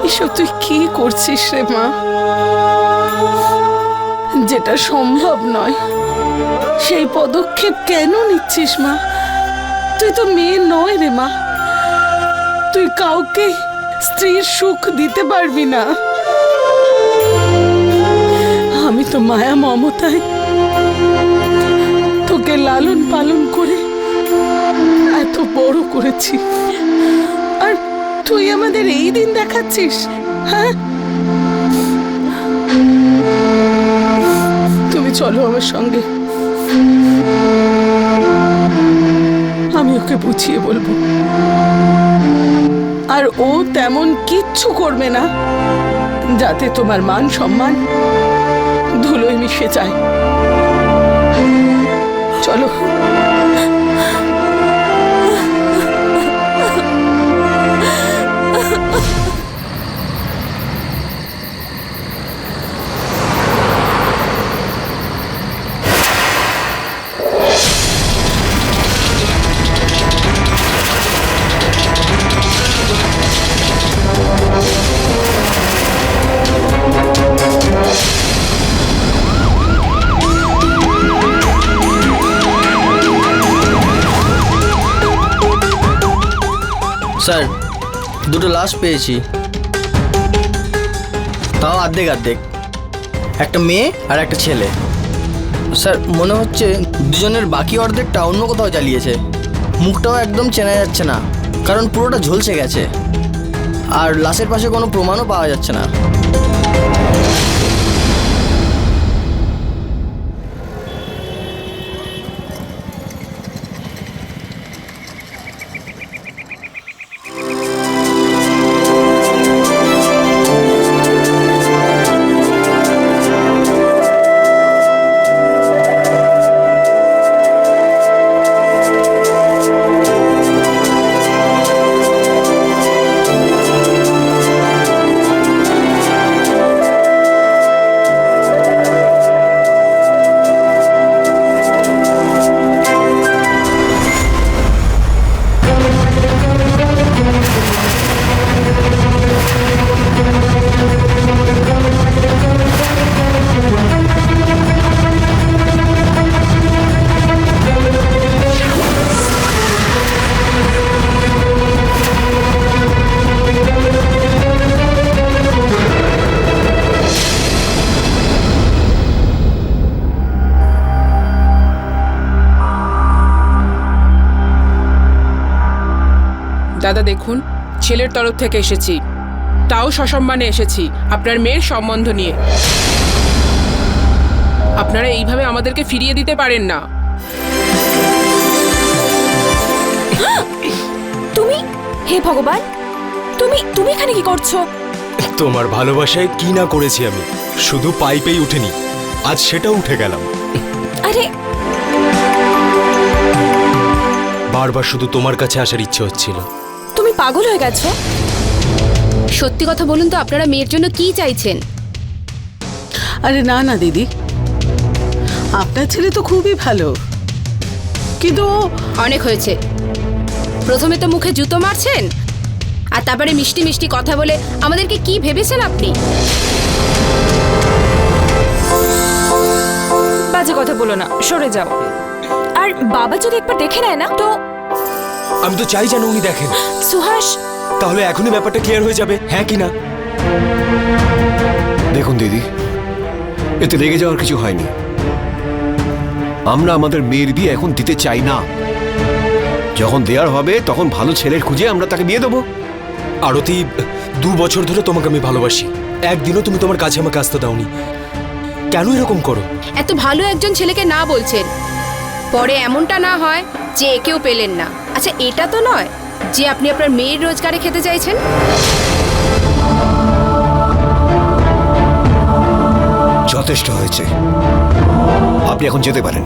এসব তুই কি করছিস রে মা? যেটা সম্ভব নয় সেই পদক্ষেপ কেন নিচ্ছিস মা? তুই তো মেয়ে নয় রে মা, তুই কাউকে স্ত্রীর সুখ দিতে পারবি না। আমি তো মায়া মমতায় তোকে লালন পালন করে এত বড় করেছি, আর তুই আমাদের এই দিন দেখাচ্ছিস? হ্যাঁ, তুমি চলো আমার সঙ্গে, আমি ওকে বুঝিয়ে বলবো। আর ও তেমন কিচ্ছু করবে না যাতে তোমার মান সম্মান ধুলোয় মিশে যায়। চলো। স্যার, দুটো লাশ পেয়েছি, তাও অর্ধেক অর্ধেক, একটা মেয়ে আর একটা ছেলে। স্যার, মনে হচ্ছে দুজনের বাকি অর্ধেকটা অন্য কোথাও জ্বালিয়েছে। মুখটাও একদম চেনা যাচ্ছে না, কারণ পুরোটা ঝলসে গেছে, আর লাশের পাশে কোনো প্রমাণও পাওয়া যাচ্ছে না। দাদা দেখুন, ছেলের তরফ থেকে এসেছি, তাও সসম্মানে এসেছি আপনার মেয়ের সম্বন্ধ নিয়ে। আপনারা এইভাবে আমাদেরকে ফিরিয়ে দিতে পারেন না। তুমি, হে ভগবান, তুমি তুমি এখানে কি করছো? তোমার ভালোবাসায় কি না করেছি আমি, শুধু পাইপেই উঠেনি, আজ সেটাও উঠে গেলাম। আরে বারবার শুধু তোমার কাছে আসার ইচ্ছে হচ্ছিল। তুমি পাগল হয়ে গেছো? সত্যি কথা বলুন তো, আপনারা মেয়ের জন্য কি চাইছেন? আরে না না দিদি, আপনার ছেলে তো খুবই ভালো, কিন্তু অনেক হয়েছে। প্রথমে তো মুখে জুতো মারছেন, আর তারপরে মিষ্টি মিষ্টি কথা বলে আমাদেরকে কি ভেবেছেন আপনি? বাজে কথা বলো না, সরে যাও। আর বাবা যদি একবার দেখে নেয় না তো? আমি তো চাই যেন উনি দেখেন। সুহাস, তাহলে এখনই ব্যাপারটা ক্লিয়ার হয়ে যাবে, হ্যাঁ কি না? দেখুন দিদি, এতে রেগে যাওয়ার কিছু হয়নি। আমরা আমাদের মেয়ের বিয়ে এখন দিতে চাই না। যখন দেওয়ার হবে তখন ভালো ছেলের খুঁজে আমরা তাকে বিয়ে দেবো। আরতি, 2 বছর ধরে তোমাকে আমি ভালোবাসি, একদিনও তুমি তোমার কাছে আমাকে আসতে দাওনি, কেন এরকম করো? এত ভালো একজন ছেলেকে না বলছেন, পরে এমনটা না হয় যে একেও পেলেন না। আচ্ছা, এটা তো নয় যে আপনি আপনার মেয়ের রোজগারে খেতে চাইছেন। যথেষ্ট হয়েছে, আপনি এখন যেতে পারেন।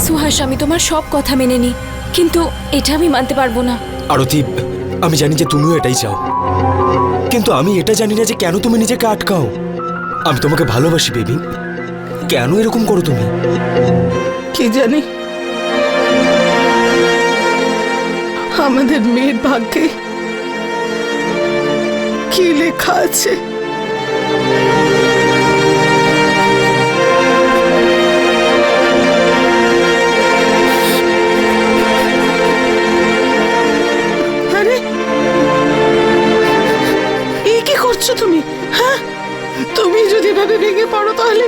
সুহাস, আমি তোমার সব কথা মেনে নিই, কিন্তু এটা আমি মানতে পারবো না। আরতি, আমি জানি যে তুমিও এটাই চাও, কিন্তু আমি এটা জানি না যে কেন তুমি নিজেকে আটকাও। আমি তোমাকে ভালোবাসি বেবি, কেন এরকম করো তুমি? কি জানি, আমাদের মেয়ের ভাগ্যে কি লেখা আছে। আরে এই কি করছো তুমি? হ্যাঁ, তুমি যদি এভাবে ভেঙে পড়ো তাহলে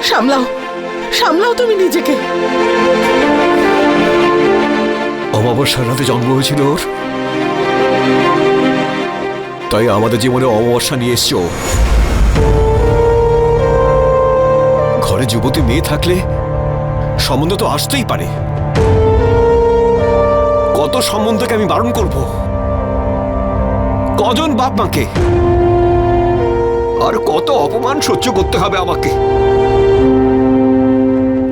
সামলাও, সামলাও তুমি নিজেকে। অমাবস্যার রাতে জন্ম হয়েছিল ওর, তাই আমাদের জীবনে অমাবস্যা নিয়ে এসছে ও। ঘরে যুবতী মেয়ে থাকলে সম্বন্ধ তো আসতেই পারে। কত সম্বন্ধকে আমি বারণ করব, কজন বাপ মাকে, আর কত অপমান সহ্য করতে হবে আমাকে।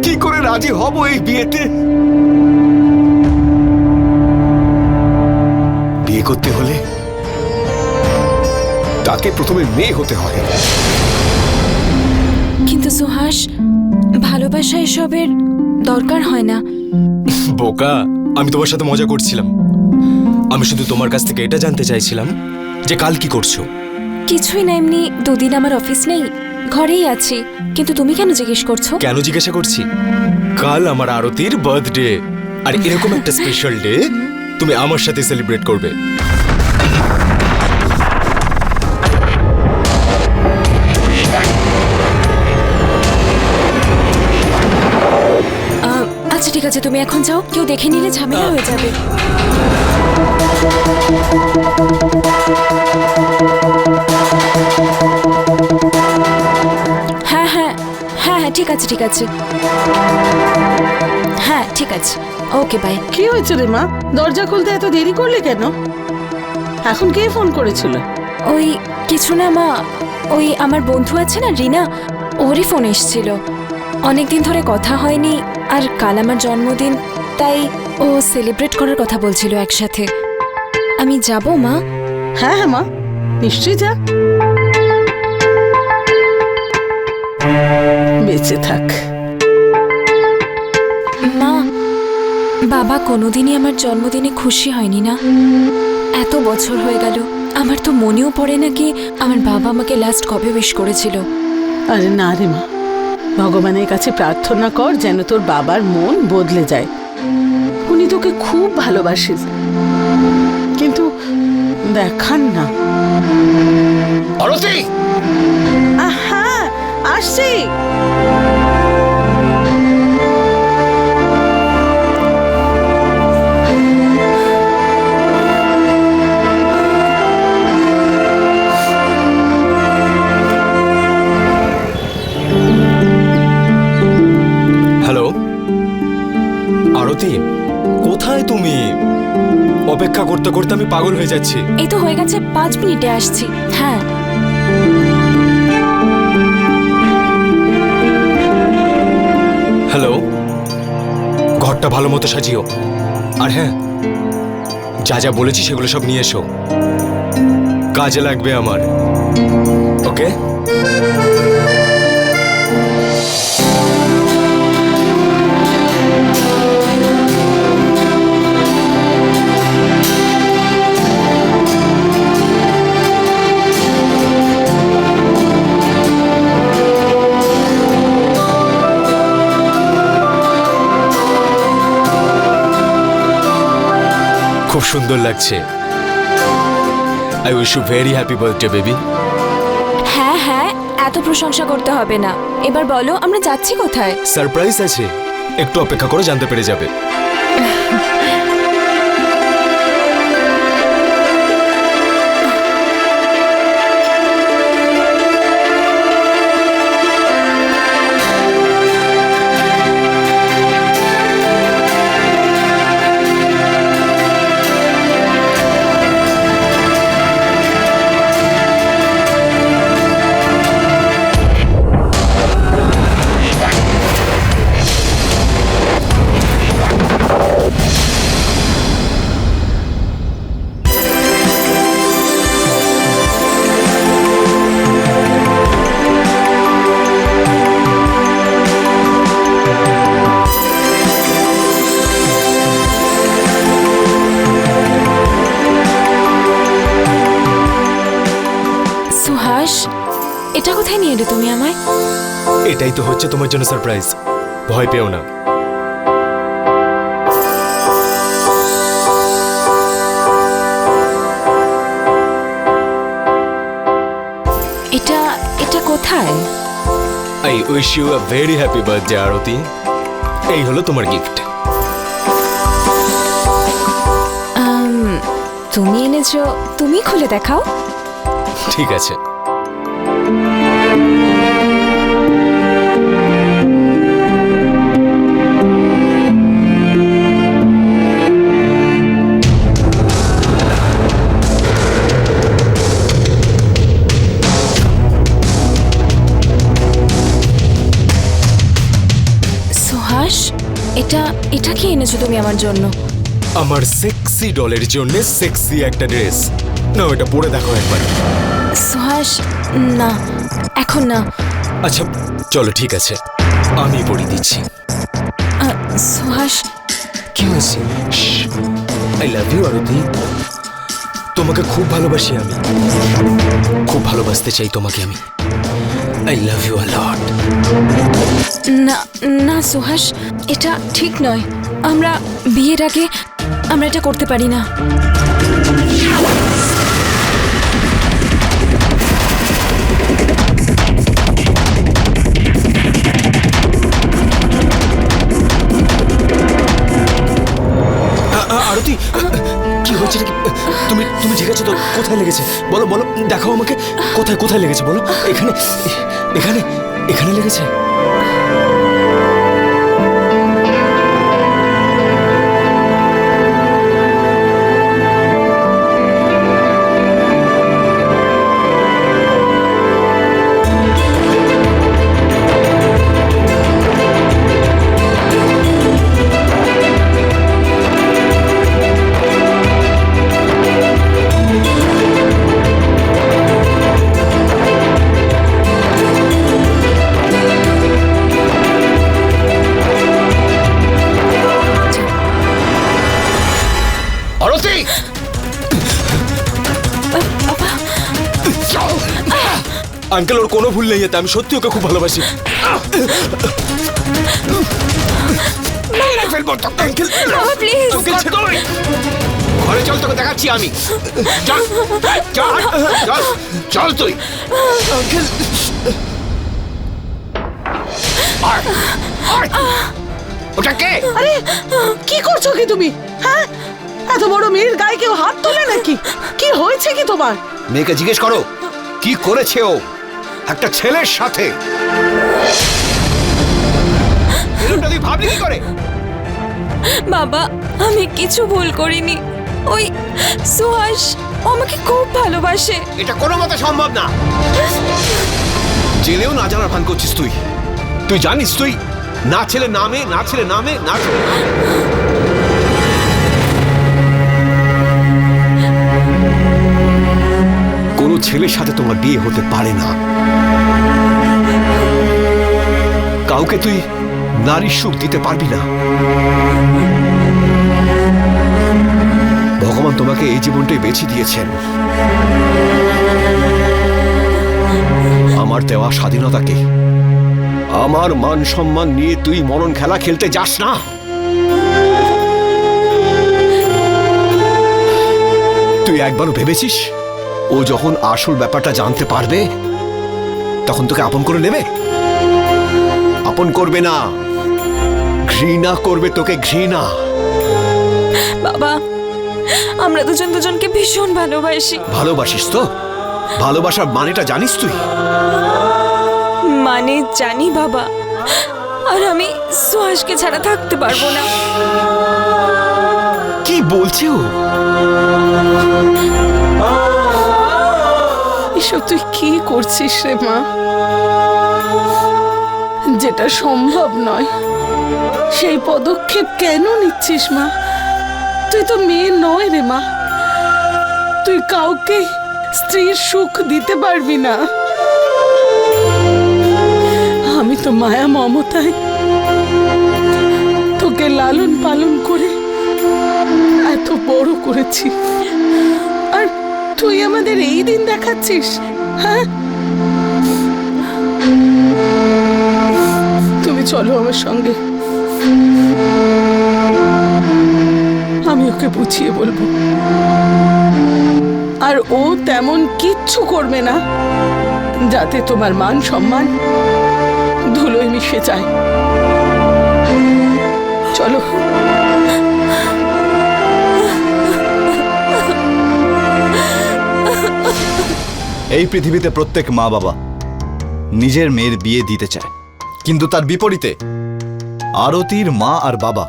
কি করে রাজি হব এই বিয়েতে? বিয়ে করতে হলে তাকে প্রথমে মেয়ে হতে হয়। কিন্তু সুহাস, ভালোবাসা এসবের দরকার হয় না। বোকা, আমি তোমার সাথে মজা করছিলাম। আমি শুধু তোমার কাছ থেকে এটা জানতে চাইছিলাম যে কাল কি করছো। কিছুই না, এমনি দুদিন আমার অফিস নেই, ঘরেই আছি। কিন্তু তুমি কেন জিজ্ঞেস করছো? কেন জিজ্ঞাসা করছি? কাল আমার আরতির বার্থডে, আর এরকম একটা স্পেশাল ডে তুমি আমার সাথে সেলিব্রেট করবে। আচ্ছা ঠিক আছে, তুমি এখন যাও, কেউ দেখে নিলে ঝামেলা হয়ে যাবে। হ্যাঁ হ্যাঁ হ্যাঁ হ্যাঁ, ঠিক আছে ঠিক আছে, হ্যাঁ ঠিক আছে, ওকে বাই। কি হয়েছে রে মা? দরজা খুলতে এত দেরি করলে কেন? এখন কে ফোন করেছিল? ওই কিছু না মা, ওই আমার বন্ধু আছে না রিনা, ওরই ফোন এসেছিল। অনেকদিন ধরে কথা হয়নি, আর কাল আমার জন্মদিন, তাই ও সেলিব্রেট করার কথা বলছিল একসাথে। আমি যাব মা? হ্যাঁ হ্যাঁ মা, নিশ্চয়ই যা। বেঁচে থাক। মা, বাবা কোনোদিনই আমার জন্মদিনে খুশি হয়নি না। এত বছর হয়ে গেল, আমার তো মনেও পড়ে না কি আমার বাবা আমাকে লাস্ট কবে উইশ করেছিল। আরে না রে মা, ভগবানের কাছে প্রার্থনা কর যেন তোর বাবার মন বদলে যায়। উনি তোকে খুব ভালোবাসেন, কিন্তু দেখান না। আরতি, হ্যাঁ আসছি। হ্যালো আরতি, কোথায় তুমি? অপেক্ষা করতে করতে আমি পাগল হয়ে যাচ্ছি। এই তো হয়ে গেছে, 5 মিনিটে আসছি। হ্যাঁ হ্যালো, ঘরটা ভালো মতো সাজিও, আর হ্যাঁ, যা যা বলেছি সেগুলো সব নিয়ে এসো, কাজে লাগবে আমার। ওকে? খুব সুন্দর লাগছে। I wish you very happy birthday baby. হ্যাঁ হ্যাঁ, এত প্রশংসা করতে হবে না। এবার বলো, আমরা যাচ্ছি কোথায়? সারপ্রাইজ আছে, একটু অপেক্ষা করে জানতে পেরে যাবে। সুহাস, এটা কোথায় নিয়ে এলে তুমি আমায়? এটাই তো হচ্ছে তোমার জন্য সারপ্রাইজ। ভয় পেও না। এটা এটা কোথায়? I wish you a very happy birthday Arati. এই হলো তোমার গিফট। তুমি এনেছো, তুমি খুলে দেখাও। ঠিক আছে। সুহাস, এটা এটা কি এনেছো তুমি আমার জন্য? আমার সেক্সি ডলের জন্য সেক্সি একটা ড্রেস। না, এটা পরে দেখো একবার। সুহাস, না, এখন না। আচ্ছা চলো, ঠিক আছে, আমি পরিয়ে দিচ্ছি। সুহাস, কি হয়েছে? আই লাভ ইউ আরতি। তোমাকে খুব ভালোবাসি আমি, খুব ভালোবাসতে চাই তোমাকে আমি। আই লাভ ইউ আ লট। না না সুহাস, এটা ঠিক নয়। আমরা বিয়ের আগে আমরা এটা করতে পারি না। আরতি, কি হয়েছে? তুমি তুমি ঠিক আছো তো? কোথায় লেগেছে বলো, বলো, দেখাও আমাকে। কোথায় কোথায় লেগেছে বলো। এখানে এখানে এখানে লেগেছে? আরতি, আঙ্কেল, ওর কোনো ভুল নেই এতে। আমি সত্যি ওকে খুব ভালোবাসি। মেরে ফেলবো তোকে। Uncle, please. আঙ্কেল, ছেড়ে দাও। ঘরে চল, তোকে দেখাচ্ছি আমি। চল চল চল চল তুই। আঙ্কেল, আয়, আয়। ওটা কে? আরে কি করছো কি তুমি? হ্যাঁ, এত বড় মেয়ের গায়ে কেউ হাত তোলে নাকি? কি হয়েছে কি তোমার? মেয়েকে জিজ্ঞেস করো কি করেছে ও একটা ছেলের সাথে। এরকমটা তুই ভাবলি কি করে? বাবা, আমি কিছু ভুল করিনি। ওই সুহাস ও আমাকে খুব ভালোবাসে। এটা কোনো মতে সম্ভব না। জেলেও না জানার ভান করছিস তুই। তুই জানিস তুই না ছেলে নামে, না ছেলে নামে, না ছেলে নামে। কোনো ছেলের সাথে তোমার বিয়ে হতে পারে না। কাউকে তুই নারীর সুখ দিতে পারবি না। ভগবান তোমাকে এই জীবনটাই বেছে দিয়েছেন। আমার দেওয়া স্বাধীনতাকে, আমার মান সম্মান নিয়ে তুই মরণ খেলা খেলতে যাস না। তুই একবারও ভেবেছিস ও যখন আসল ব্যাপারটা জানতে পারবে তখন তোকে আপন করে নেবে? আপন করবে না, ঘৃণা করবে তোকে, ঘৃণা। বাবা, আমরা দুজন দুজনকে ভীষণ ভালোবাসি। ভালোবাসিস তো? ভালোবাসার মানেটা জানিস তুই? মানে জানি বাবা, আর আমি সুহাসকে ছাড়া থাকতে পারবো না। কি বলছে ও? এসব তুই কি করছিস রে মা? যেটা সম্ভব নয় সেই পদক্ষেপ কেন নিচ্ছিস মা? তুই তো মেয়ে নয় রে মা। তুই কাউকে স্ত্রীর সুখ দিতে পারবি না। আমি তো মায়া মমতায় তোকে লালন পালন করে এত বড় করেছি, আর তুই আমাদের এই দিন দেখাচ্ছিস? হ্যাঁ, চলো আমার সঙ্গে, আমি ওকে বুঝিয়ে বলবো। আর ও তেমন কিচ্ছু করবে না যাতে তোমার মান সম্মান ধুলোয় মিশে যায়। চলো। এই পৃথিবীতে প্রত্যেক মা বাবা নিজের মেয়ের বিয়ে দিতে চায়, কিন্তু তার বিপরীতে আরতির মা আর বাবা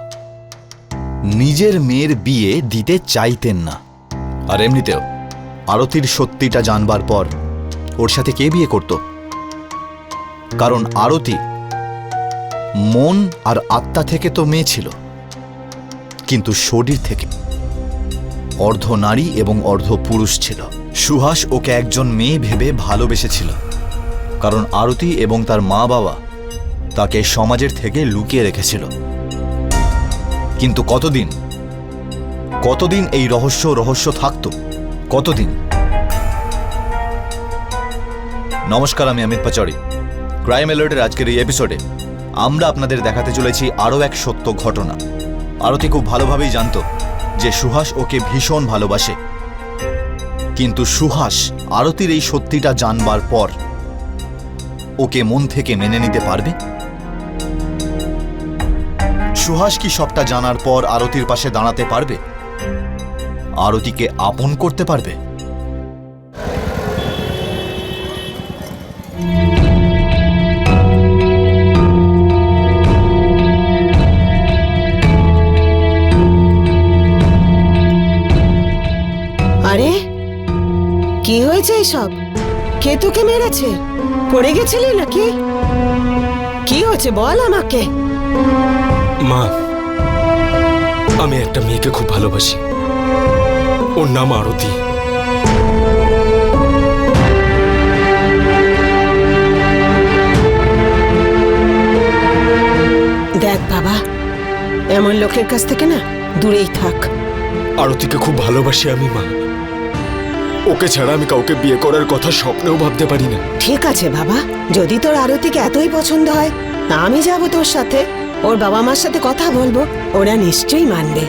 নিজের মেয়ের বিয়ে দিতে চাইতেন না। আর এমনিতেও আরতির সত্যিটা জানবার পর ওর সাথে কে বিয়ে করত? কারণ আরতি মন আর আত্মা থেকে তো মেয়ে ছিল, কিন্তু শরীর থেকে অর্ধ নারী এবং অর্ধ পুরুষ ছিল। সুহাস ওকে একজন মেয়ে ভেবে ভালোবেসেছিল, কারণ আরতি এবং তার মা বাবা তাকে সমাজের থেকে লুকিয়ে রেখেছিল। কিন্তু কতদিন এই রহস্য থাকতো? কতদিন? নমস্কার, আমি অমিত পাচৌরি। ক্রাইম অ্যালার্টের আজকের এই এপিসোডে আমরা আপনাদের দেখাতে চলেছি আরও এক সত্য ঘটনা। আরতি খুব ভালোভাবেই জানত যে সুহাস ওকে ভীষণ ভালোবাসে, কিন্তু সুহাস আরতির এই সত্যিটা জানবার পর ওকে মন থেকে মেনে নিতে পারবে? সুহাস কি সবটা জানার পর আরতির পাশে দাঁড়াতে পারবে? আরতিকে আপন করতে পারবে? আরে কি হয়েছে এসব? কে তোকে মেরেছে? পড়ে গেছিলি নাকি? কি হয়েছে বল আমাকে। মা, আমি একটা মেয়েকে খুব ভালোবাসি, ওর নাম আরতি। দেখ বাবা, এমন লোকের কাছ থেকে না দূরেই থাক। আরতিকে খুব ভালোবাসি আমি মা, ওকে ছাড়া আমি কাউকে বিয়ে করার কথা স্বপ্নেও ভাবতে পারি না। ঠিক আছে বাবা, যদি তোর আরতিকে এতই পছন্দ হয় তা আমি যাব তোর সাথে, ওর বাবা মার সাথে কথা বলবো, ওরা নিশ্চয়ই মানবে।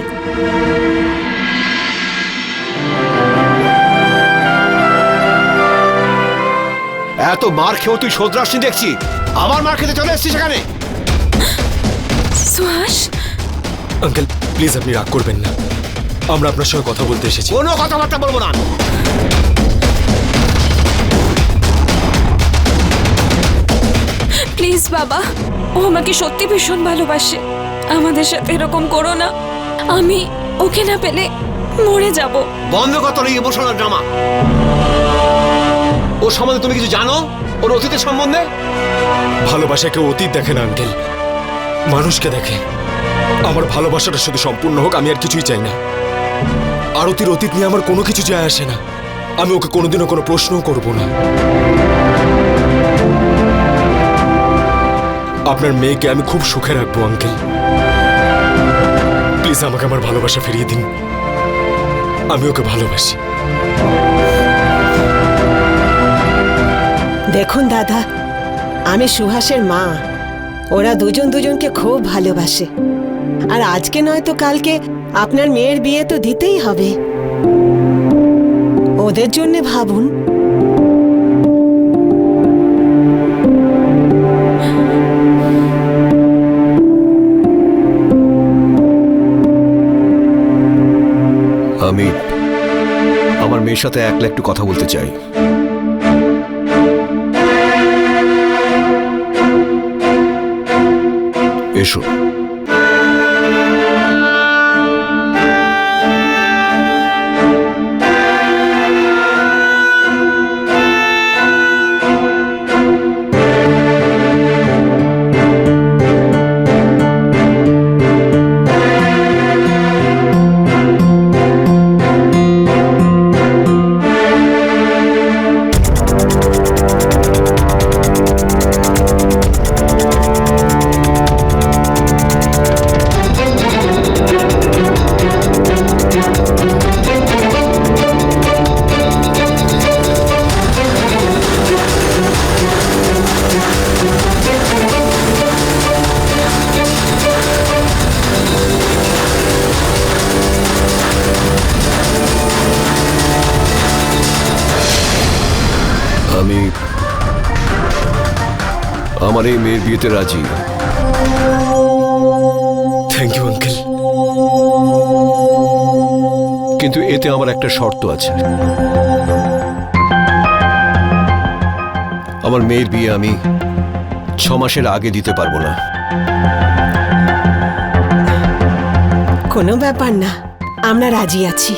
এত মার খেয়েও তুই শোধরাসনি দেখছি, আবার মার খেতে চলে এসছিস সেখানে। সুহাস, আঙ্কেল প্লিজ আপনি রাগ করবেন না, আমরা আপনার সঙ্গে কথা বলতে এসেছি। কোনো কথাবার্তা বলবো না। প্লিজ বাবা, ও আমাকে সত্যি ভীষণ ভালোবাসে, আমাদের সাথে এরকম করো না, আমি ওকে না পেলে মরে যাব। বন্ধ কর তোর এই ইমোশনাল ড্রামা। ওর সম্বন্ধে তুমি কিছু জানো? ওর অতীতের সম্বন্ধে? ভালোবাসা কেউ অতীত দেখে না আঙ্কেল, মানুষকে দেখে। আমার ভালোবাসাটা শুধু সম্পূর্ণ হোক, আমি আর কিছুই চাই না। আরতির অতীত নিয়ে আমার কোনো কিছু যায় আসে না, আমি ওকে কোনোদিনও কোনো প্রশ্নও করব না। আপনার মেয়েকে আমি খুব সুখে রাখবো আঙ্কেল, প্লিজ আমাকে আমার ভালোবাসা ফিরিয়ে দিন, আমি ওকে ভালোবাসি। দেখুন দাদা, আমি সুহাসের মা, ওরা দুজন দুজনকে খুব ভালোবাসে, আর আজকে নয়তো কালকে আপনার মেয়ের বিয়ে তো দিতেই হবে। ওদের জন্য ভাবুন। আমি আমার মেয়ের সাথে একলা একটু কথা বলতে চাই। এসো। আমার এই মেয়ের বিয়েতে রাজি। Thank you uncle. কিন্তু এতে আমার একটা শর্ত আছে। আমার মেয়ের বিয়ে আমি 6 মাসের আগে দিতে পারবো না। কোনো ব্যাপার না, আমরা রাজি আছি।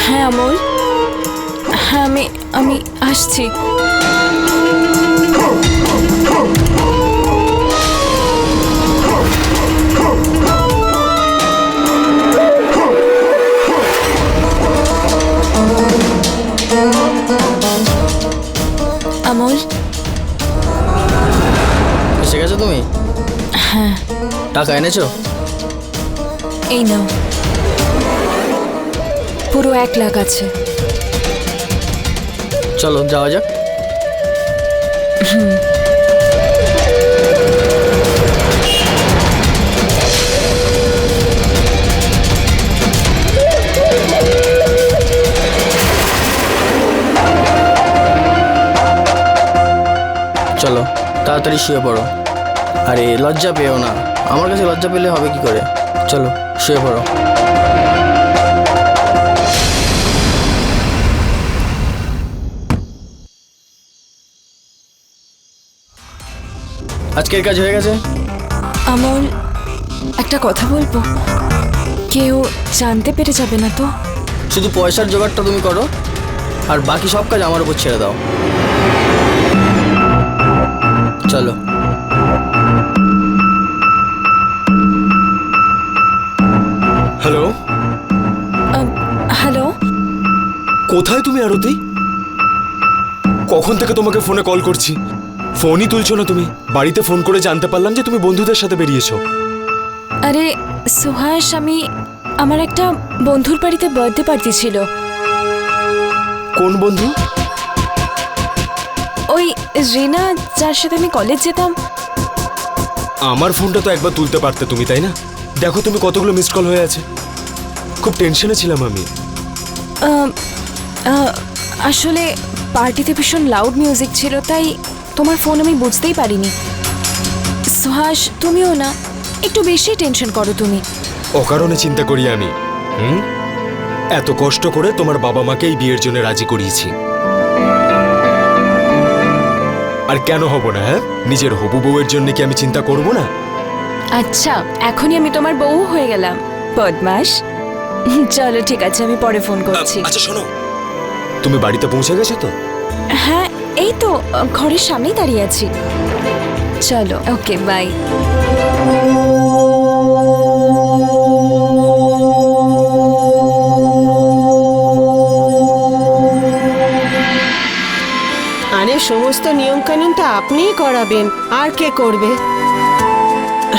হ্যাঁ অমল, হ্যাঁ আমি আসছি। অমল, এসে গেছো তুমি? হ্যাঁ টাকা এনেছো? এই নাও, পুরো 1 লাখ আছে। চলো যাওয়া যাক। চলো তাড়াতাড়ি শুয়ে পড়ো। আরে লজ্জা পেও না, আমার কাছে লজ্জা পেলে হবে কি করে? চলো শুয়ে পড়ো। আজকের কাজ হয়ে গেছে। অমল, একটা কথা বলবো, কেউ জানতে পেরে যাবে না তো? শুধু পয়সার জোগাড়টা তুমি করো, আর বাকি সব কাজ আমার উপর ছেড়ে দাও। চলো। হ্যালো, হ্যালো, কোথায় তুমি আরতি? কখন থেকে তোমাকে ফোনে কল করছি, ফোনই তুলছো না তুমি। বাড়িতে ফোন করে জানতে পারলাম যে তুমি বন্ধুদের সাথে বেরিয়েছো। আরে সুহাস, আমার একটা বন্ধুর বাড়িতে বার্থডে পার্টি ছিল। কোন বন্ধু? ওই রিনা, যার সাথে আমি কলেজ যেতাম। আমার ফোনটা তো একবার তুলতে পারতে তুমি, তাই না? দেখো তুমি কতগুলো মিসড কল হয়ে আছে। খুব টেনশনে ছিলাম আমি। আসলে পার্টিতে ভীষণ লাউড মিউজিক ছিল, তাই তোমার ফোন আমি বুঝতেই পারিনি। সুহাস, তুমিও না, একটু বেশি টেনশন করো তুমি। অকারণে চিন্তা করি আমি। এত কষ্ট করে তোমার বাবা মাকে এই বিয়ের জন্য রাজি করিয়েছি, আর কেন হব না? হ্যাঁ, নিজের হবু বউয়ের জন্য কি আমি চিন্তা করব না? আচ্ছা, এখনই আমি তোমার বউ হয়ে গেলাম, বদমাস। চলো ঠিক আছে, আমি পরে ফোন করছি। আচ্ছা শোনো, তুমি বাড়িতে পৌঁছে গেছো তো? হ্যাঁ, এই তো ঘরের সামনেই দাঁড়িয়ে আছি। চলো, ওকে, বাই। আরে সমস্ত নিয়ম কানুন তো আপনিই করাবেন, আর কে করবে?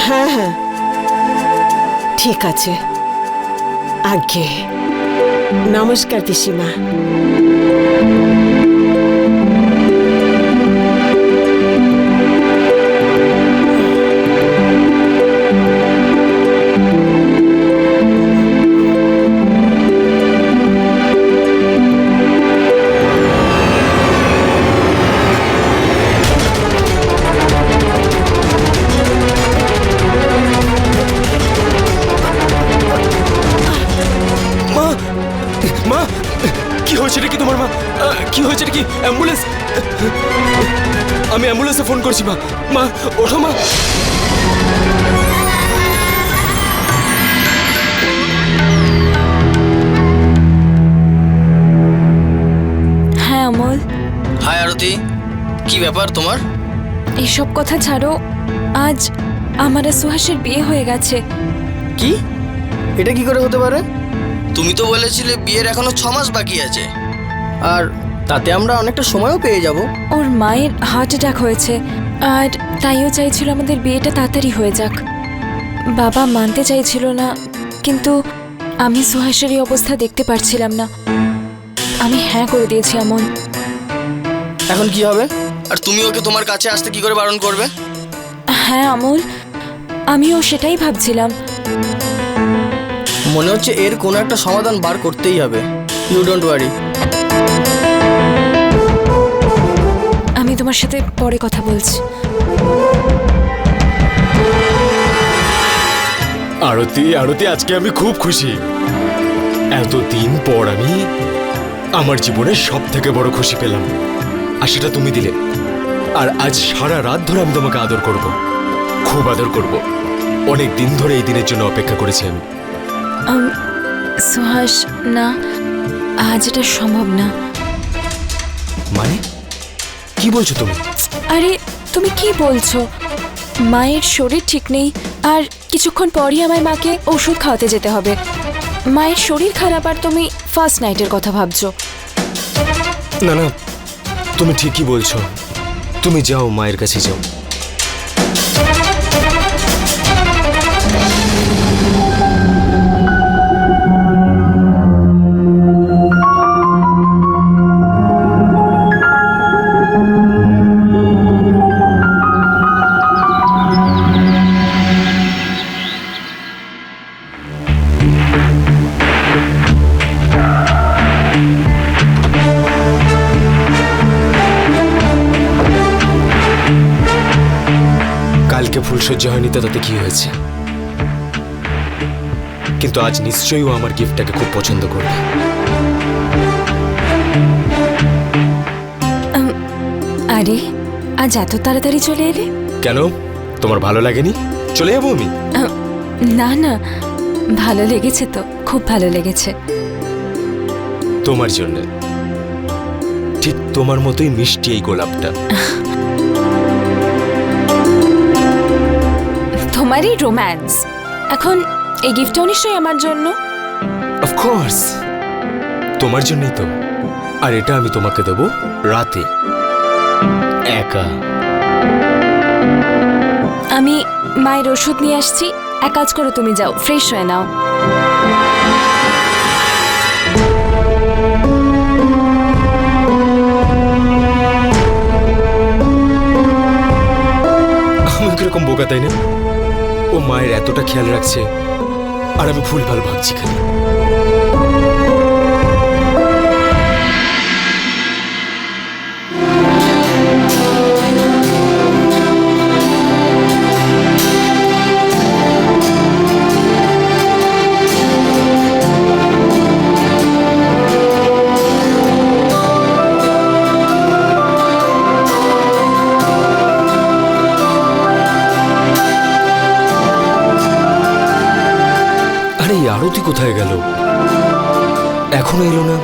হ্যাঁ হ্যাঁ, ঠিক আছে। আগে নমস্কার পিসিমা। মা, কি হয়েছে কি তোমার? মা, কি হয়েছে কি? অ্যাম্বুলেন্স! আমি অ্যাম্বুলেন্সে ফোন করছি। মা, মা ওঠো মা। হ্যাঁ অমল। হাই আরতি, কি ব্যাপার তোমার? এইসব কথা ছাড়ো, আজ আমার আর সুহাসের বিয়ে হয়ে গেছে। কি? এটা কি করে হতে পারে? তুমি তো বলেছিলে বিয়ের এখনো 6 মাস বাকি আছে। আর তাতে আমরা অনেকটা সময়ও পেয়ে যাব। ওর মায়ের হার্ট অ্যাটাক হয়েছে আর তাইও চাইছিল আমাদের বিয়েটা তাড়াতাড়ি হয়ে যাক। বাবা মানতে চাইছিল না, কিন্তু আমি সুহাসের এই অবস্থা দেখতে পারছিলাম না। আমি হ্যাঁ করে দিয়েছি এমন। এখন কি হবে? আর তুমি ওকে তোমার কাছে আসতে কি করে বারণ করবে? হ্যাঁ আমল, আমিও সেটাই ভাবছিলাম। মনে হচ্ছে এর কোনো একটা সমাধান বার করতেই হবে। You don't worry. আমি তোমার সাথে পরে কথা বলছি। আরতি, আরতি, আজকে আমি খুব খুশি। এতদিন পর আমি আমার জীবনের সব থেকে বড় খুশি পেলাম, আর সেটা তুমি দিলে। আর আজ সারা রাত ধরে আমি তোমাকে আদর করব, খুব আদর করব। অনেক দিন ধরে এই দিনের জন্য অপেক্ষা করেছি আমি। সুহাস, না, আজ এটা সম্ভব না। মানে কি বলছো তুমি? আরে তুমি কি বলছো? মায়ের শরীর ঠিক নেই, আর কিছুক্ষণ পরই আমায় মাকে ওষুধ খাওয়াতে যেতে হবে। মায়ের শরীর খারাপ আর তুমি ফার্স্ট নাইটের কথা ভাবছো। না না, তুমি ঠিকই বলছো। তুমি যাও, মায়ের কাছে যাও। কালকে ফুলসজ্জা হয়নি তো তাতে কি হয়েছে? কিন্তু আজ নিশ্চয়ই ও আমার গিফটটাকে খুব পছন্দ করবে। আরে আজ এত তাড়াতাড়ি চলে এলে? কেন, তোমার ভালো লাগেনি? চলে যাবো আমি? না না, ভালো লেগেছে তো, খুব ভালো লেগেছে। তোমার জন্য, ঠিক তোমার মতোই মিষ্টি এই গোলাপটা। তোমারই রোম্যান্স। এখন এই গিফটটাও নিশ্চয়ই আমার জন্য। অফকোর্স, তোমার জন্যই তো। আর এটা আমি তোমাকে দেবো রাতে, একা। আমি মায়ের ওষুধ নিয়ে আসছি, এক কাজ করো, তুমি যাও ফ্রেশ হয়ে নাও। আমি কিরকম বোকা, তাই না? ও মায়ের এতটা খেয়াল রাখছে, আর আমি ভুলভাল ভাবছি খালি। আরে এই আরতি কোথায় গেল? এখনো এলো না।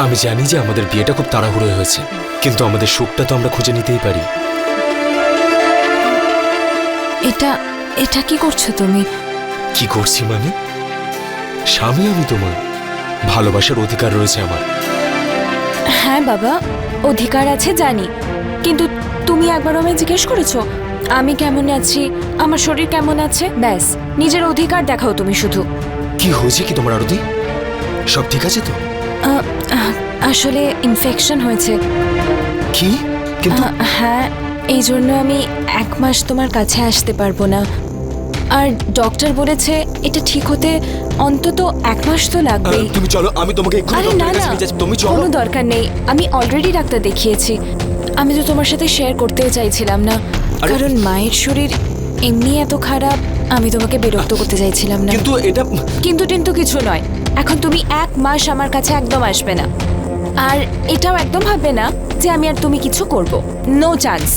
আমি জানি যে আমাদের বিয়েটা খুব তাড়াহুড়ো হয়েছে, কিন্তু আমাদের সুখটা তো আমরা খুঁজে নিতেই পারি। এটা এটা কি করছো তুমি? কি করছি মানে? স্বামী আমি তোমার, ভালোবাসার অধিকার রয়েছে আমার। হ্যাঁ বাবা, অধিকার আছে জানি, কিন্তু তুমি একবার আমায় জিজ্ঞেস করেছো আমি কেমন আছি, আমার শরীর কেমন আছে? ব্যাস, নিজের অধিকার দেখাও তুমি শুধু। কি হয়েছে কি তোমার আরতি? সব ঠিক আছে তো? আসলে ইনফেকশন হয়েছে। কি? কিন্তু হ্যাঁ, এই জন্য আমি 1 মাস তোমার কাছে আসতে পারবো না। আর ডক্টর বলেছে এটা ঠিক হতে অন্তত 1 মাস তো লাগবেই। তুমি চলো, আমি তোমাকে এক্ষুনি আরে না ডক্টরের কাছে না, নিয়ে যাচ্ছি। তুমি চলো। কোনো দরকার নেই, আমি অলরেডি ডাক্তার দেখিয়েছি। আমি তো তোমার সাথে শেয়ার করতেও চাইছিলাম না, কারণ মায়ের শরীর এমনি এত খারাপ, আমি তোমাকে বিরক্ত করতে চাইছিলাম না। কিন্তু এটা কিন্তু কিছু নয়। এখন তুমি 1 মাস আমার কাছে একদম আসবে না, আর এটাও একদম ভাববে না যে আমি আর তুমি কিছু করব। No chance.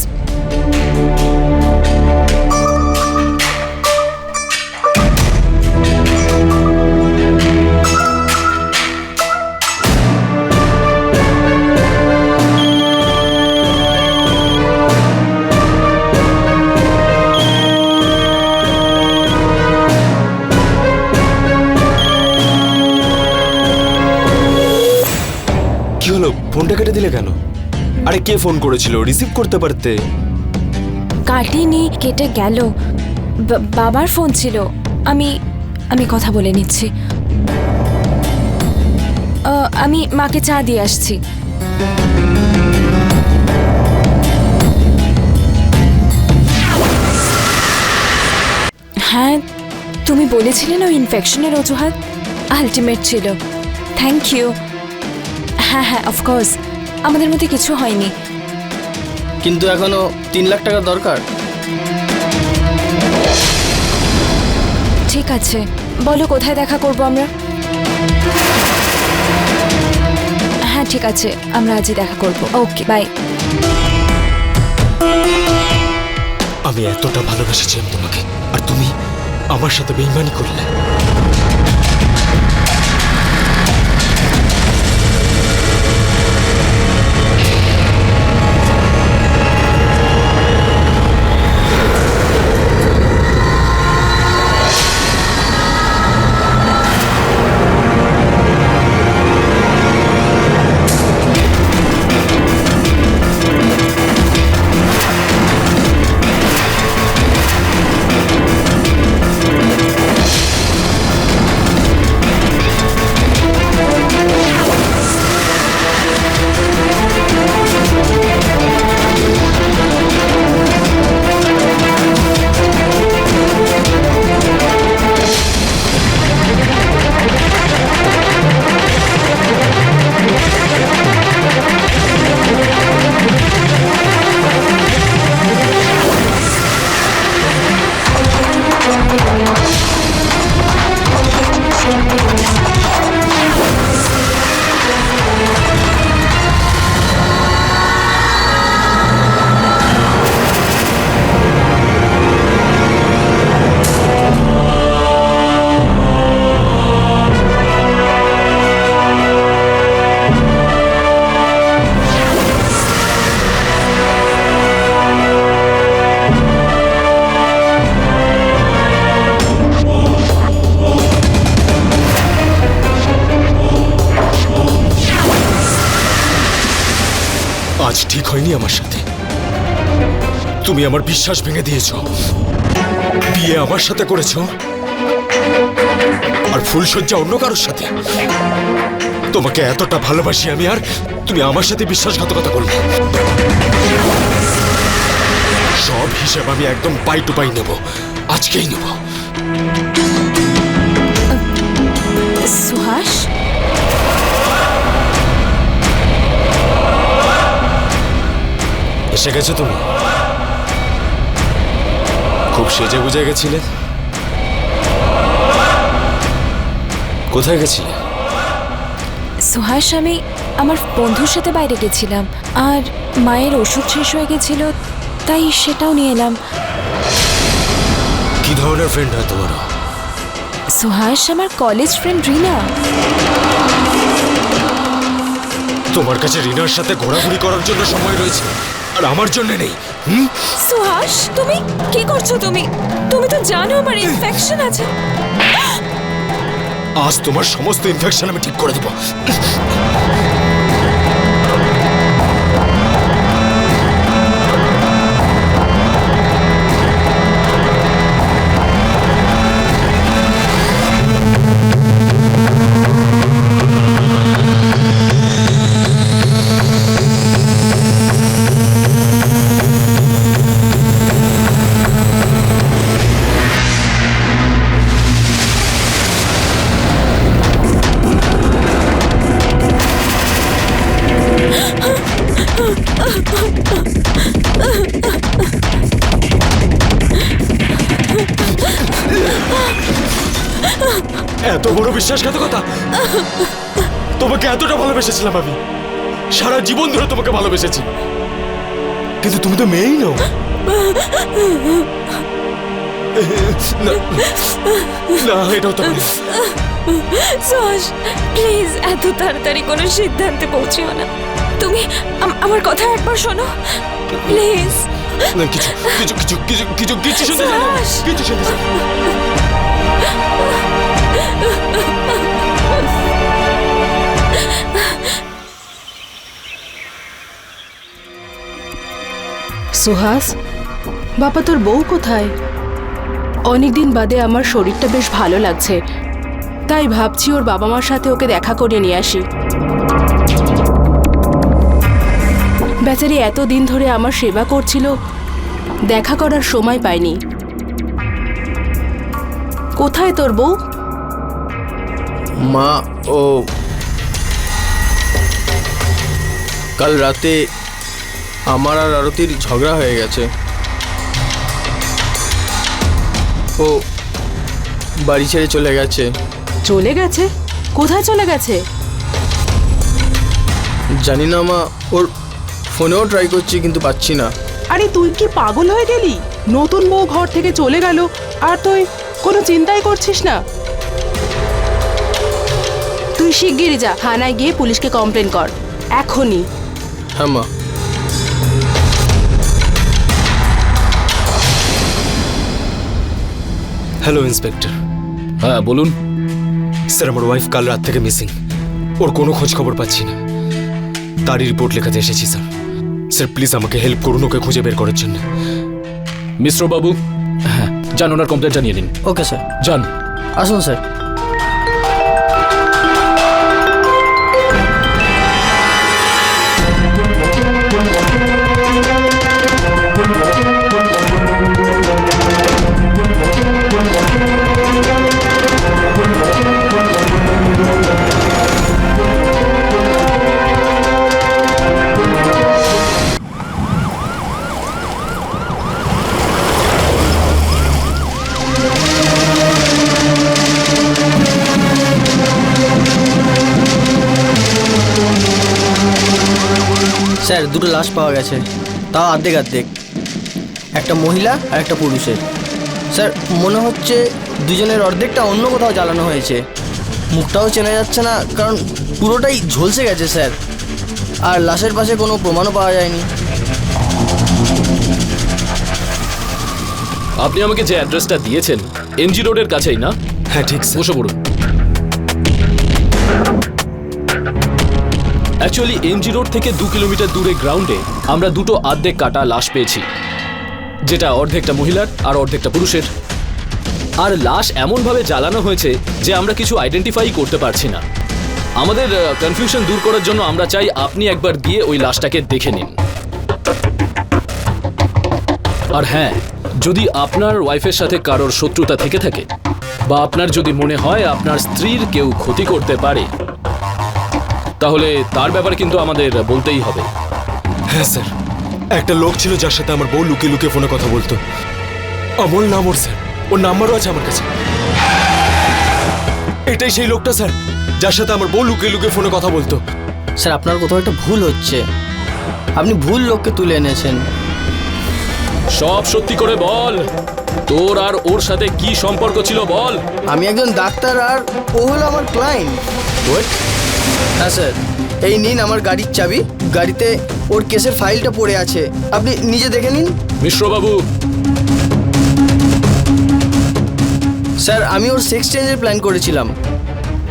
কি হলো, ফোনটা কেটে দিলে কেন? আরে কে ফোন করেছিল? রিসিভ করতে পারতে। কাটিনি, কেটে গেল। বাবার ফোন ছিল। আমি কথা বলে নিচ্ছি। আমি মাকে চা দিয়ে আসছি। হ্যাঁ, তুমি বলেছিলে না ওই ইনফেকশনের অজুহাত আলটিমেট ছিল। Thank you. হ্যাঁ, অফকোর্স আমাদের মধ্যে কিছু হয়নি। কিন্তু এখনো 3 লাখ টাকা দরকার। ঠিক আছে, বলো কোথায় দেখা করব আমরা? হ্যাঁ ঠিক আছে, আমরা আজই দেখা করব। ওকে, বাই। আমি এতটা ভালোবেসেছিলাম তোমাকে, আর তুমি আমার সাথে বেইমানি করলে। আজ ঠিক হয়নি আমার সাথে। তুমি আমার বিশ্বাস ভেঙে দিয়েছো, বিয়ে আমার সাথে করেছো, আর ফুলসজ্জা অন্য কারোর সাথে। তোমাকে এতটা ভালোবাসি আমি, আর তুমি আমার সাথে বিশ্বাসঘাতকতা করলে। সব হিসেব আমি একদম পাই টু পাই নেব, আজকেই নেব। সুহাস, এসে গেছো তুমি? খুব সেজে গুজে গেছিলে। কোথায় গেছিলে? সুহাস, আমি আমার বন্ধুর সাথে বাইরে গেছিলাম, আর মায়ের ওষুধ শেষ হয়ে গেছিল, তাই সেটাও নিয়ে এলাম। কি ধরনের ফ্রেন্ড হয় তোমার? সুহাস, আমার কলেজ ফ্রেন্ড রিনা। তোমার কাছে রিনার সাথে ঘোরাঘুরি করার জন্য সময় রয়েছে, আর আমার জন্য নেই। সুহাস, তুমি কি করছো? তুমি তো জানো আমার ইনফেকশন আছে। আজ তোমার সমস্ত ইনফেকশন আমি ঠিক করে দেবো। এত বড় বিশ্বাসঘাতকতা! তোমাকে এতটা ভালোবেসেছিলাম আমি, সারা জীবন ধরে তোমাকে ভালোবেসেছি, কিন্তু তুমি তো মেয়েই নও। না, না, এটা হতে পারে না। সুহাস, প্লিজ এত তাড়াতাড়ি কোনো সিদ্ধান্তে পৌঁছিও না। তুমি আমার কথা একবার শোনো প্লিজ। না, কিছু কিছু কিছু কিছু কিছু কিছু শুনতে চাই না, কিছু শুনতে চাই না। সুহাস, বাবা তোর বউ কোথায়? অনেকদিন বাদে আমার শরীরটা বেশ ভালো লাগছে, তাই ভাবছি ওর বাবা মার সাথে ওকে দেখা করে নিয়ে আসি। বেচারি এতদিন ধরে আমার সেবা করছিল, দেখা করার সময় পাইনি। কোথায় তোর বউ? মা, ও কাল রাতে আমার আর আরতির ঝগড়া হয়ে গেছে। ও বাড়ি ছেড়ে চলে গেছে। চলে গেছে? কোথায় চলে গেছে? জানি না মা, ওর ফোনেও ট্রাই করছি কিন্তু পাচ্ছি না। আরে তুই কি পাগল হয়ে গেলি? নতুন বউ ঘর থেকে চলে গেল আর তুই কোনো চিন্তাই করছিস না? তুই শিগগিরই যা, থানায় গিয়ে পুলিশকে কমপ্লেন কর এখনই। হ্যাঁ মা। Hello inspector. হ্যাঁ বলুন। স্যার, আমার ওয়াইফ কাল রাত থেকে মিসিং। ওর কোনো খোঁজ খবর পাচ্ছি না, তারই রিপোর্ট লেখাতে এসেছি স্যার। স্যার প্লিজ আমাকে হেল্প করুন ওকে খুঁজে বের করার জন্য। মিশ্র বাবু, হ্যাঁ যান, ওনার কমপ্লেনটা নিয়ে নিন। Okay sir. যান। আসুন স্যার। স্যার, দুটো লাশ পাওয়া গেছে, তাও অর্ধেক অর্ধেক। একটা মহিলা আর একটা পুরুষের। স্যার মনে হচ্ছে দুজনের অর্ধেকটা অন্য কোথাও জ্বালানো হয়েছে। মুখটাও চেনা যাচ্ছে না, কারণ পুরোটাই ঝলসে গেছে স্যার। আর লাশের পাশে কোনো প্রমাণও পাওয়া যায়নি। আপনি আমাকে যে অ্যাড্রেসটা দিয়েছেন এমজি রোডের কাছেই না? হ্যাঁ ঠিক স্যার। বসে পড়ুন। অ্যাকচুয়ালি এমজি রোড থেকে 2 কিলোমিটার দূরে গ্রাউন্ডে আমরা দুটো অর্ধেক কাটা লাশ পেয়েছি, যেটা অর্ধেকটা মহিলার আর অর্ধেকটা পুরুষের। আর লাশ এমনভাবে জ্বালানো হয়েছে যে আমরা কিছু আইডেন্টিফাই করতে পারছি না। আমাদের কনফিউশন দূর করার জন্য আমরা চাই আপনি একবার গিয়ে ওই লাশটাকে দেখে নিন। আর হ্যাঁ, যদি আপনার ওয়াইফের সাথে কারোর শত্রুতা থেকে থাকে বা আপনার যদি মনে হয় আপনার স্ত্রীর কেউ ক্ষতি করতে পারে, তাহলে তার ব্যাপারে কিন্তু আমাদের বলতেই হবে। হ্যাঁ স্যার, একটা লোক ছিল যার সাথে আমার বউ লুকিয়ে লুকিয়ে ফোনে কথা বলতো। অমল নাম ওর স্যার, ওর নাম্বারও আছে আমার কাছে। এটাই সেই লোকটা স্যার, যার সাথে আমার বউ লুকিয়ে লুকিয়ে ফোনে কথা বলতো। স্যার আপনার কোথাও একটা ভুল হচ্ছে, আপনি ভুল লোককে তুলে এনেছেন। সব সত্যি করে বল, তোর আর ওর সাথে কি সম্পর্ক ছিল বল। আমি একজন ডাক্তার আর ও হলো আমার ক্লায়েন্ট। হ্যাঁ স্যার, এই নিন আমার গাড়ির চাবি। গাড়িতে ওর কেসের ফাইলটা পড়ে আছে, আপনি নিজে দেখে নিন। মিশ্রবাবু, স্যার আমি ওর সেক্স চেঞ্জের প্ল্যান করেছিলাম।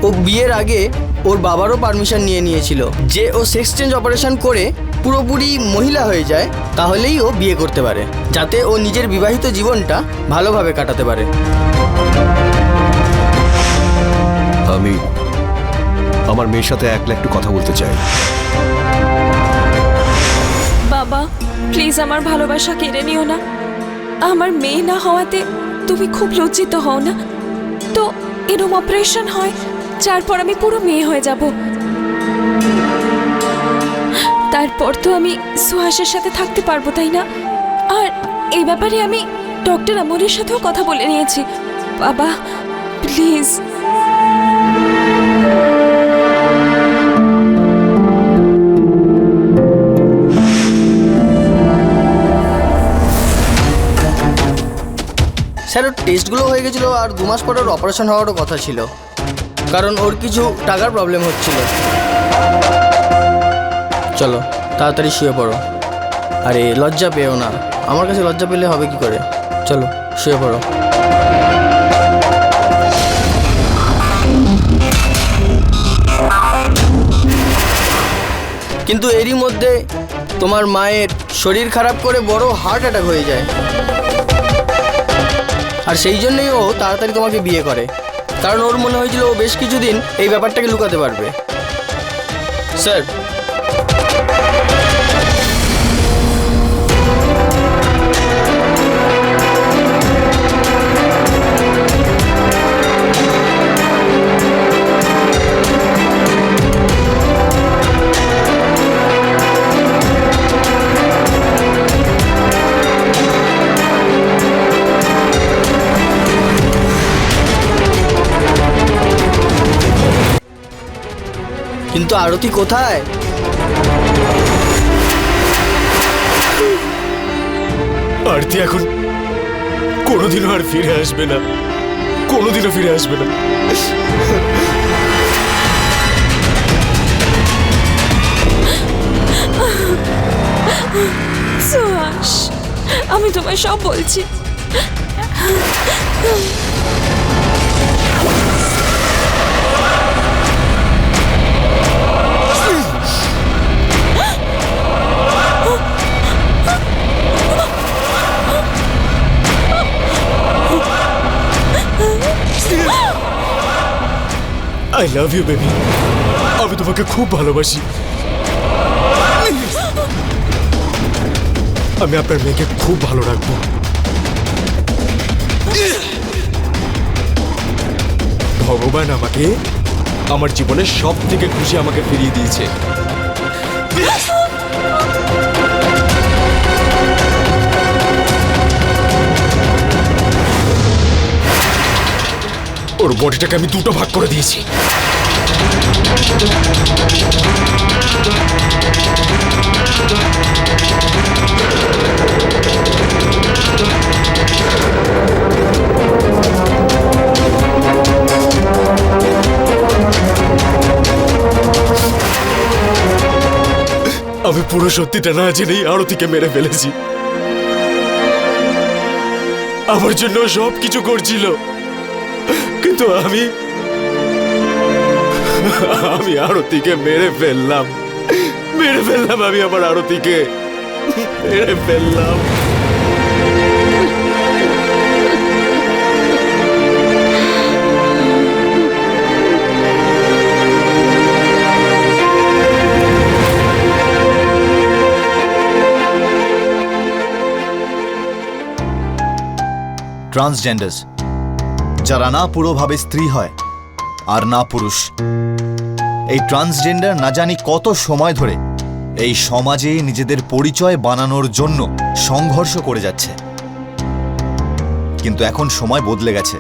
ও বিয়ের আগে ওর বাবারও পারমিশন নিয়ে নিয়েছিল যে ও সেক্স চেঞ্জ অপারেশন করে পুরোপুরি মহিলা হয়ে যায়, তাহলেই ও বিয়ে করতে পারে, যাতে ও নিজের বিবাহিত জীবনটা ভালোভাবে কাটাতে পারে। আমি আমার মেয়ের সাথে একটু কথা বলতে চাই। বাবা প্লিজ আমার ভালোবাসা কেড়ে নিও না। আমার মেয়ে না হওয়াতে তুমি খুব লজ্জিত হও না তো? এরম অপারেশন হয় যার পর আমি পুরো মেয়ে হয়ে যাব। তারপর তো আমি সুহাসের সাথে থাকতে পারবো, তাই না? আর এই ব্যাপারে আমি ডক্টর আমরের সাথেও কথা বলে নিয়েছি। বাবা প্লিজ। স্যার ওর টেস্টগুলো হয়ে গেছিলো আর 2 মাস পর ওর অপারেশন হওয়ারও কথা ছিল, কারণ ওর কিছু টাকার প্রবলেম হচ্ছিল। চলো তাড়াতাড়ি শুয়ে পড়ো। আরে লজ্জা পেও না, আমার কাছে লজ্জা পেলে হবে কি করে। চলো শুয়ে পড়ো। কিন্তু এরই মধ্যে তোমার মায়ের শরীর খারাপ করে বড় হার্ট অ্যাটাক হয়ে যায়, আর সেই জন্যই ও তাড়াতাড়ি তোমাকে বিয়ে করে, কারণ ওর মনে হয়েছিল ও বেশ কিছুদিন এই ব্যাপারটাকে লুকাতে পারবে। স্যার কিন্তু আরতি কোথায়? আরতি এখন কোনোদিনও আর ফিরে আসবে না, কোনোদিনও ফিরে আসবে না। সুহাস, আমি তোমায় সব বলছি। আই লাভ ইউ বেবি, আমি তোমাকে খুব ভালোবাসি। আমি আপনার মেয়েকে খুব ভালো রাখবো। ভগবান আমাকে আমার জীবনের সব থেকে খুশি আমাকে ফিরিয়ে দিয়েছে। ওর বডিটাকে আমি দুটো ভাগ করে দিয়েছি। আমি পুরো সত্যিটা না জেনেই আরতিকে মেরে ফেলেছি। আমার জন্য সব কিছু করছিল, কিন্তু আমি আরতিকে মেরে ফেললাম আমি আমার আরতিকে মেরে ফেললাম। ট্রান্সজেন্ডার্স, যারা না পুরোভাবে স্ত্রী হয় আর না পুরুষ। এই ট্রান্সজেন্ডার না জানি কত সময় ধরে এই সমাজে নিজেদের পরিচয় বানানোর জন্য সংঘর্ষ করে যাচ্ছে, কিন্তু এখন সময় বদলে গেছে।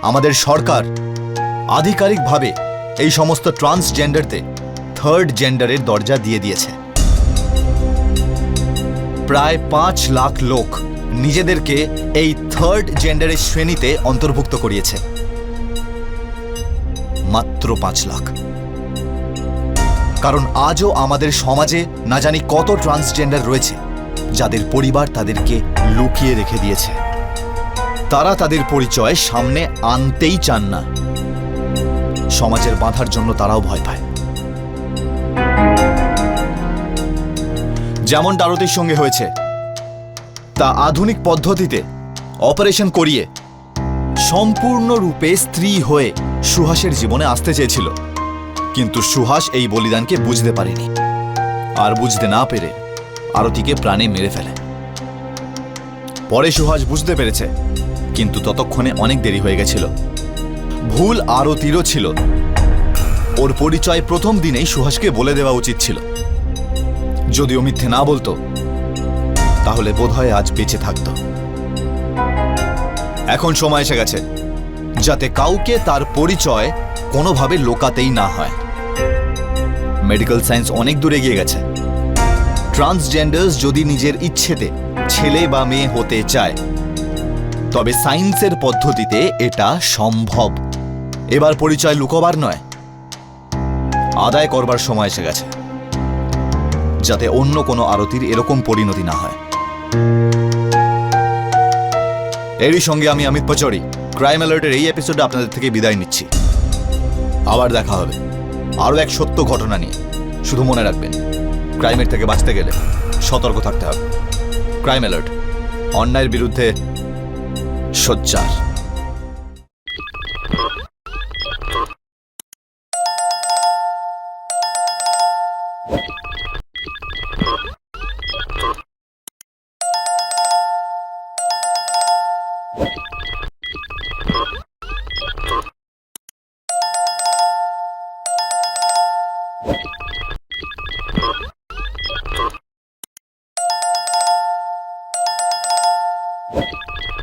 আমাদের সরকার আধিকারিকভাবে এই সমস্ত ট্রান্সজেন্ডারতে থার্ড জেন্ডারের দরজা দিয়ে দিয়েছে। প্রায় 5 লাখ লোক নিজেদেরকে এই থার্ড জেন্ডারের শ্রেণীতে অন্তর্ভুক্ত করিয়েছে। মাত্র 5 লাখ। কারণ আজও আমাদের সমাজে না জানি কত ট্রান্সজেন্ডার রয়েছে যাদের পরিবার তাদেরকে লুকিয়ে রেখে দিয়েছে। তারা তাদের পরিচয় সামনে আনতেই চান না। সমাজের বাধার জন্য তারাও ভয় পায়। যেমন আরতির সঙ্গে হয়েছে, তা আধুনিক পদ্ধতিতে অপারেশন করিয়ে সম্পূর্ণরূপে স্ত্রী হয়ে সুহাসের জীবনে আসতে চেয়েছিল, কিন্তু সুহাস এই বলিদানকে বুঝতে পারেনি, আর বুঝতে না পেরে আরতিকে প্রাণে মেরে ফেলে। পরে সুহাস বুঝতে পেরেছে, কিন্তু ততক্ষণে অনেক দেরি হয়ে গেছিল। ভুল আরতিরও ছিল। ওর পরিচয় প্রথম দিনেই সুহাসকে বলে দেওয়া উচিত ছিল। যদিও মিথ্যে না বলতো তাহলে বোধহয় আজ বেঁচে থাকতো। এখন সময় এসে গেছে যাতে কাউকে তার পরিচয় কোনোভাবে লোকাতেই না হয়। মেডিকেল সায়েন্স অনেক দূর এগিয়ে গেছে। ট্রান্সজেন্ডার্স যদি নিজের ইচ্ছেতে ছেলে বা মেয়ে হতে চায়, তবে সায়েন্সের পদ্ধতিতে এটা সম্ভব। এবার পরিচয় লুকোবার নয়, আদায় করবার সময় এসে গেছে, যাতে অন্য কোনো আরতির এরকম পরিণতি না হয়। এরই সঙ্গে আমি অমিত পচৌরি ক্রাইম অ্যালার্টের এই এপিসোডে আপনাদের থেকে বিদায় নিচ্ছি। আবার দেখা হবে আরও এক সত্য ঘটনা নিয়ে। শুধু মনে রাখবেন, ক্রাইমের থেকে বাঁচতে গেলে সতর্ক থাকতে হবে। ক্রাইম অ্যালার্ট, অন্যায়ের বিরুদ্ধে সোচ্চার।